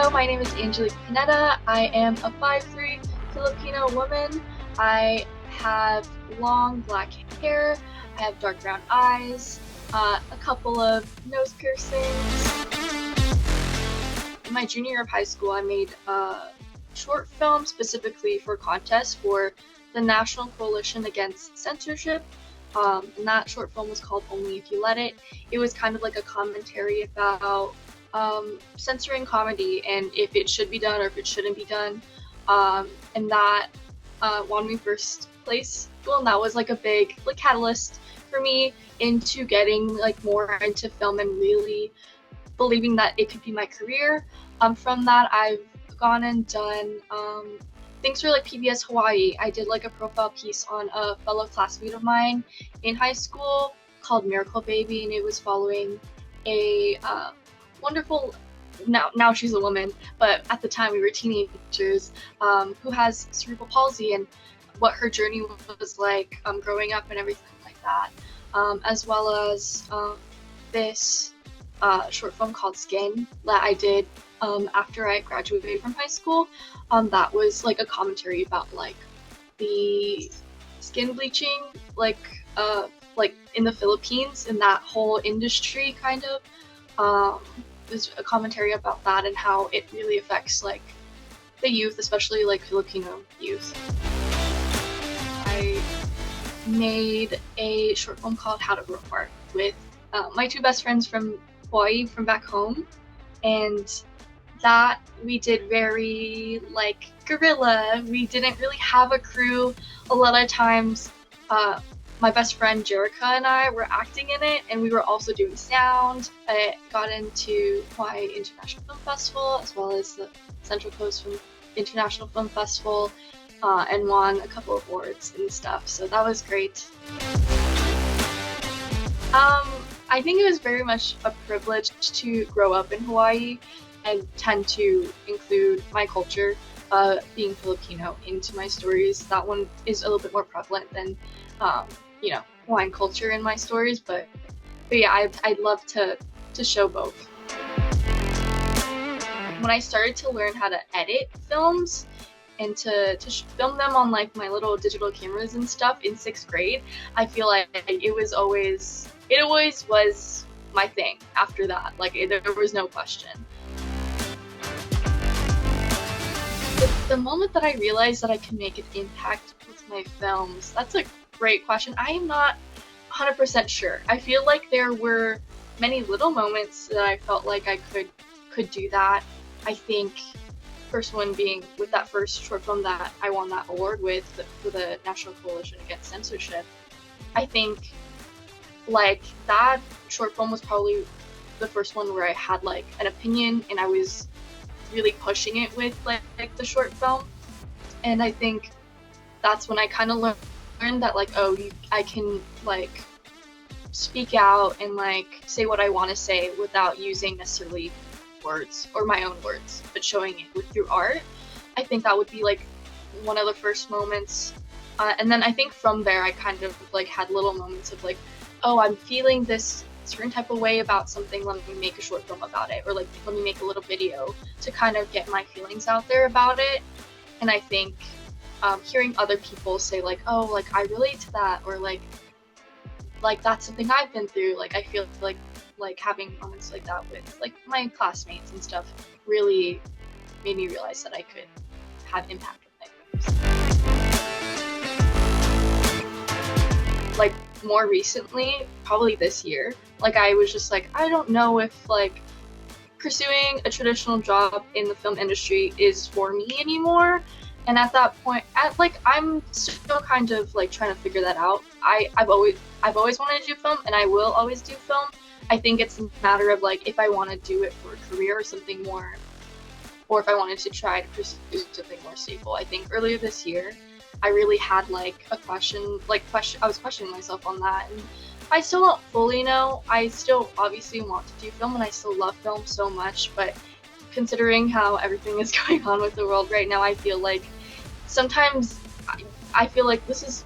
Hello, my name is Angelique Pineda. I am a 5'3" Filipino woman. I have long black hair, I have dark brown eyes, a couple of nose piercings. In my junior year of high school, I made a short film specifically for contest for the National Coalition Against Censorship. And that short film was called Only If You Let It. It was kind of like a commentary about censoring comedy and if it should be done or if it shouldn't be done. And that won me first place. Well, and that was like a big catalyst for me into getting more into film and really believing that it could be my career. From that, I've gone and done things for PBS Hawaii. I did a profile piece on a fellow classmate of mine in high school called Miracle Baby, and it was following a wonderful, now she's a woman, but at the time we were teenagers, who has cerebral palsy and what her journey was like growing up and everything like that, as well as this short film called Skin that I did after I graduated from high school. That was a commentary about the skin bleaching in the Philippines, and that whole industry kind of. Was a commentary about that and how it really affects the youth, especially Filipino youth. I made a short film called How to Grow Apart with my two best friends from Hawaii, from back home, and that we did very guerrilla. We didn't really have a crew. A lot of times my best friend Jerica and I were acting in it, and we were also doing sound. I got into Hawaii International Film Festival as well as the Central Coast International Film Festival, and won a couple of awards and stuff, so that was great. I think it was very much a privilege to grow up in Hawaii and tend to include my culture, being Filipino, into my stories. That one is a little bit more prevalent than Hawaiian culture in my stories, but yeah, I'd love to show both. When I started to learn how to edit films and to film them on my little digital cameras and stuff in 6th grade, I feel like it always was my thing after that. There was no question. The moment that I realized that I could make an impact with my films, that's a great question. I am not 100% sure. I feel like there were many little moments that I felt like I could do that. I think first one being with that first short film that I won that award with for the National Coalition Against Censorship. I think that short film was probably the first one where I had an opinion and I was really pushing it with the short film. And I think that's when I kind of learned that I can speak out and say what I want to say without using necessarily words or my own words, but showing it through art. I think that would be one of the first moments, and then I think from there I kind of had little moments of oh, I'm feeling this certain type of way about something, let me make a short film about it, or let me make a little video to kind of get my feelings out there about it. And I think hearing other people say oh, I relate to that, or that's something I've been through, I feel like having moments like that with my classmates and stuff really made me realize that I could have impact with my films. More recently, probably this year, I was just I don't know if pursuing a traditional job in the film industry is for me anymore. And at that point, I'm still kind of trying to figure that out. I've always wanted to do film, and I will always do film. I think it's a matter of if I want to do it for a career or something more, or if I wanted to try to pursue something more stable. I think earlier this year, I really had a question. I was questioning myself on that, and I still don't fully know. I still obviously want to do film, and I still love film so much, but considering how everything is going on with the world right now, I feel sometimes I feel this is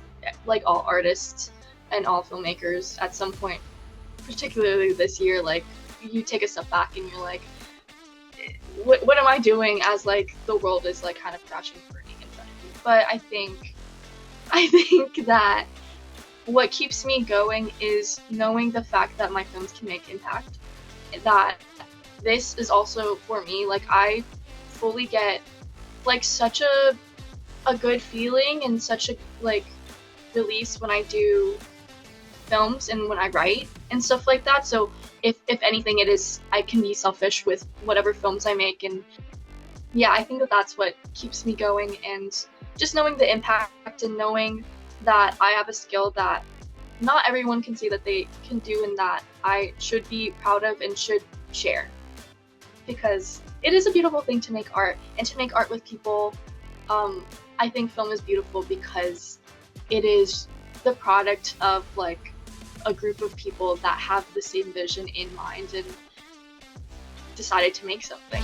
all artists and all filmmakers at some point, particularly this year, you take a step back and you're what am I doing as like the world is like kind of crashing and burning in front of me? But I think that what keeps me going is knowing the fact that my films can make impact. That this is also for me, like I fully get like such a good feeling and such a like release when I do films and when I write and stuff like that. So if anything, it is I can be selfish with whatever films I make, and yeah, I think that that's what keeps me going, and just knowing the impact and knowing that I have a skill that not everyone can see that they can do, and that I should be proud of and should share, because it is a beautiful thing to make art and to make art with people. I think film is beautiful because it is the product of like a group of people that have the same vision in mind and decided to make something.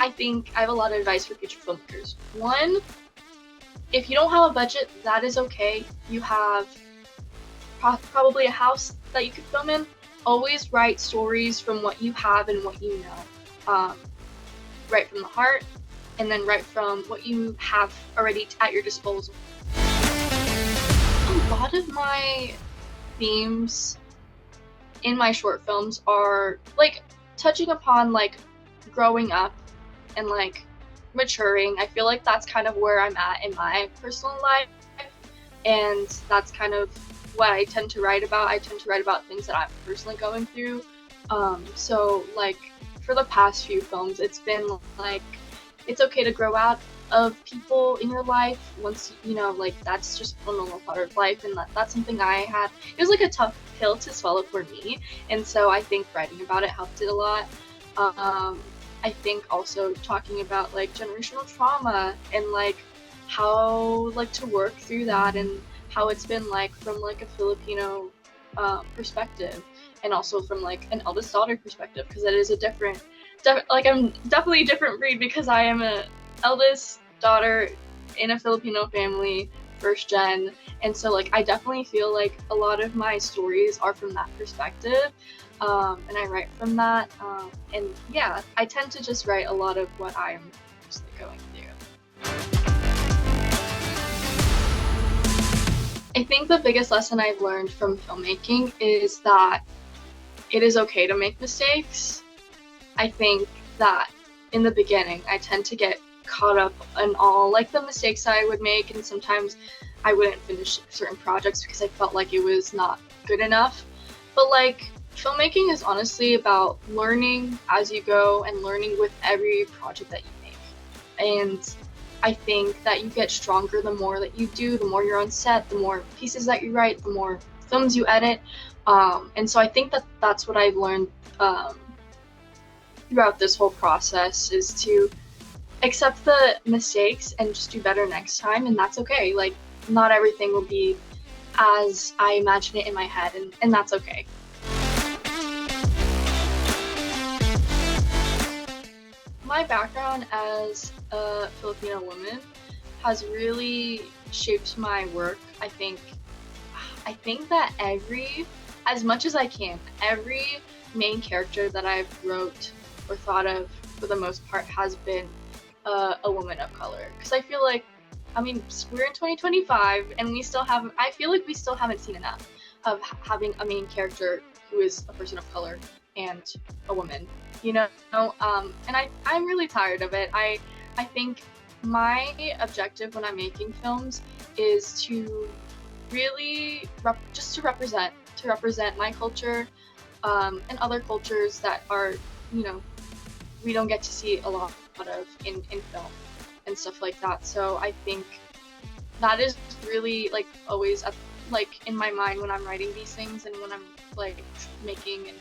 I think I have a lot of advice for future filmmakers. One, if you don't have a budget, that is okay. You have probably a house that you could film in. Always write stories from what you have and what you know. Write from the heart, and then write from what you have already at your disposal. A lot of my themes in my short films are like touching upon like growing up and like maturing. I feel like that's kind of where I'm at in my personal life, and that's kind of what I tend to write about. I tend to write about things that I'm personally going through. So like for the past few films, it's been like it's okay to grow out of people in your life once you know, like that's just a normal part of life, and that's something I had. It was like a tough pill to swallow for me, and so I think writing about it helped it a lot. I think also talking about like generational trauma and like how like to work through that, and how it's been like from like a Filipino perspective, and also from like an eldest daughter perspective, because it is a different like I'm definitely a different breed because I am a eldest daughter in a Filipino family, first gen, and so like I definitely feel like a lot of my stories are from that perspective, and I write from that, and yeah, I tend to just write a lot of what I am personally going through. I think the biggest lesson I've learned from filmmaking is that it is okay to make mistakes. I think that in the beginning, I tend to get caught up in all like the mistakes I would make, and sometimes I wouldn't finish certain projects because I felt like it was not good enough. But like filmmaking is honestly about learning as you go and learning with every project that you make. And I think that you get stronger the more that you do, the more you're on set, the more pieces that you write, the more films you edit. And so I think that that's what I've learned throughout this whole process, is to accept the mistakes and just do better next time, and that's okay. Like not everything will be as I imagine it in my head, and that's okay. My background as a Filipino woman has really shaped my work. I think that as much as I can, every main character that I've wrote or thought of for the most part has been a woman of color. Because I feel like, I mean, we're in 2025 and I feel like we still haven't seen enough of having a main character who is a person of color and a woman, you know? And I'm really tired of it. I think my objective when I'm making films is to really to represent my culture, and other cultures that are, you know, we don't get to see a lot of in film and stuff like that. So I think that is really like always up like in my mind when I'm writing these things, and when I'm like making, and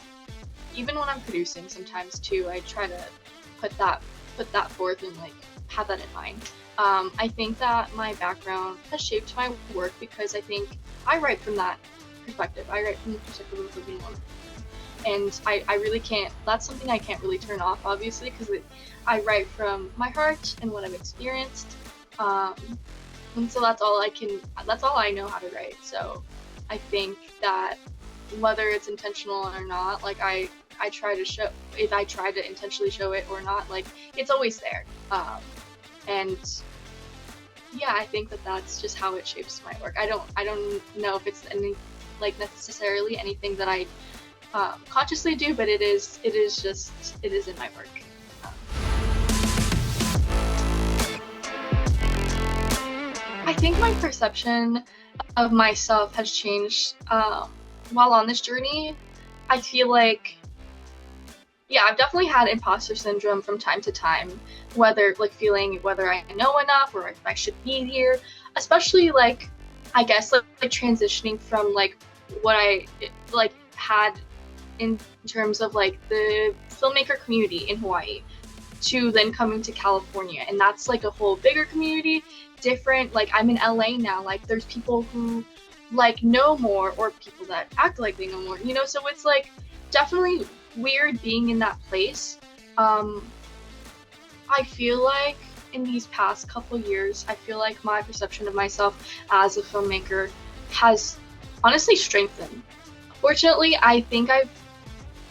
even when I'm producing sometimes too, I try to put that forth and like have that in mind. I think that my background has shaped my work because I think I write from that perspective. I write from the perspective of a Filipino woman. And I really can't, that's something I can't really turn off, obviously, because I write from my heart and what I've experienced. And so that's all I know how to write. So I think that whether it's intentional or not, like I I try to show, if I try to intentionally show it or not, like it's always there. And yeah, I think that that's just how it shapes my work. I don't know if it's any like necessarily anything that I consciously do, but it is in my work. I think my perception of myself has changed while on this journey. I feel like, yeah, I've definitely had imposter syndrome from time to time, whether like feeling whether I know enough or if I should be here, especially like I guess like transitioning from like what I like had in terms of like the filmmaker community in Hawaii to then coming to California, and that's like a whole bigger community, different. Like I'm in LA now, like there's people who like know more or people that act like they know more, you know, so it's like definitely weird being in that place. I feel like in these past couple years, I feel like my perception of myself as a filmmaker has honestly strengthened. Fortunately, I think I've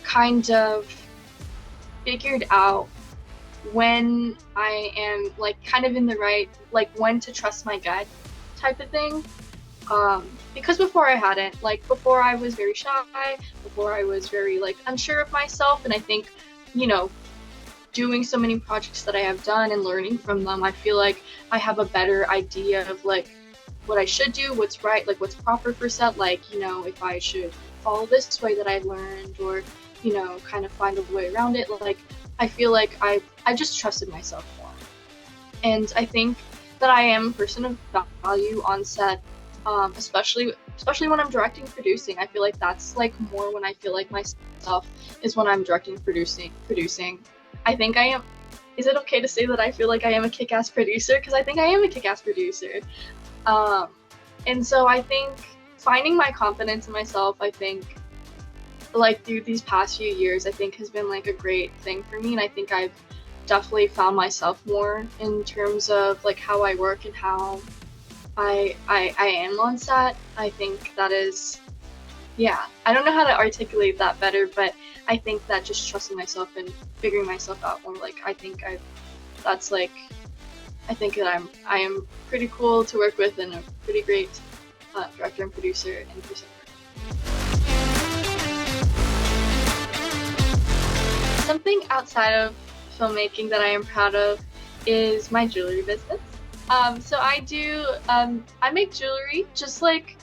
kind of figured out when I am like kind of in the right, like when to trust my gut type of thing. Because before I hadn't, like before I was very shy, before I was very like unsure of myself, and I think, you know, doing so many projects that I have done and learning from them, I feel like I have a better idea of like what I should do, what's right, like what's proper for set, like, you know, if I should follow this way that I learned or, you know, kind of find a way around it. Like I feel like I've just trusted myself more. And I think that I am a person of value on set, especially when I'm directing and producing. I feel like that's like more when I feel like myself is when I'm directing and producing. I think I am. Is it okay to say that I feel like I am a kick-ass producer? Because I think I am a kick-ass producer. And so I think finding my confidence in myself, I think like through these past few years, I think has been like a great thing for me. And I think I've definitely found myself more in terms of like how I work and how I am on set. I think that is, yeah, I don't know how to articulate that better, but I think that just trusting myself and figuring myself out more, like I think that's like, I think that I am pretty cool to work with and a pretty great director and producer and presenter. Something outside of filmmaking that I am proud of is my jewelry business. So I make jewelry just like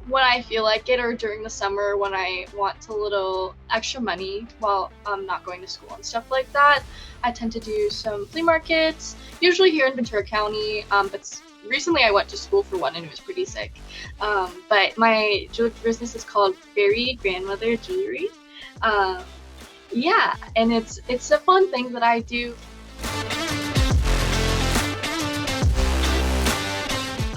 when I feel like it or during the summer when I want a little extra money while I'm not going to school and stuff like that. I tend to do some flea markets, usually here in Ventura County, but recently I went to school for one and it was pretty sick. But my jewelry business is called Fairy Grandmother Jewelry. Yeah, and it's a fun thing that I do.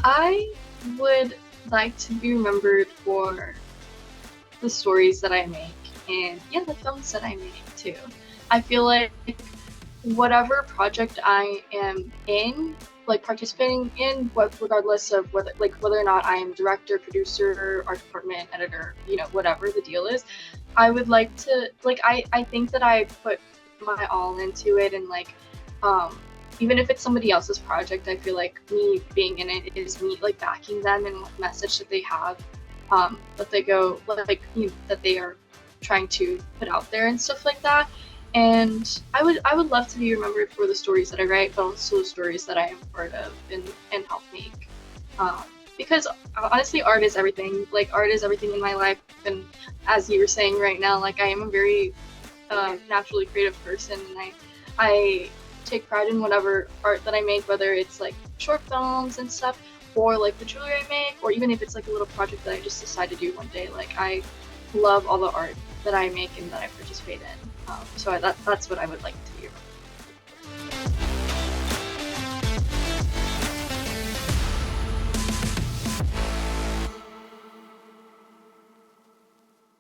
I would like to be remembered for the stories that I make and yeah, the films that I make too. I feel like whatever project I am in, like participating in, regardless of whether or not I am director, producer, art department, editor, you know, whatever the deal is, I would like to like I think that I put my all into it, and like even if it's somebody else's project, I feel like me being in it is me like backing them and what message that they have, that they go like, you know, that they are trying to put out there and stuff like that. And I would love to be remembered for the stories that I write, but also the stories that I am part of and help make. Because honestly, art is everything. Like art is everything in my life. And as you were saying right now, like I am a very naturally creative person, and I take pride in whatever art that I make, whether it's like short films and stuff, or like the jewelry I make, or even if it's like a little project that I just decide to do one day. Like I love all the art that I make and that I participate in. So that's what I would like to be remembered.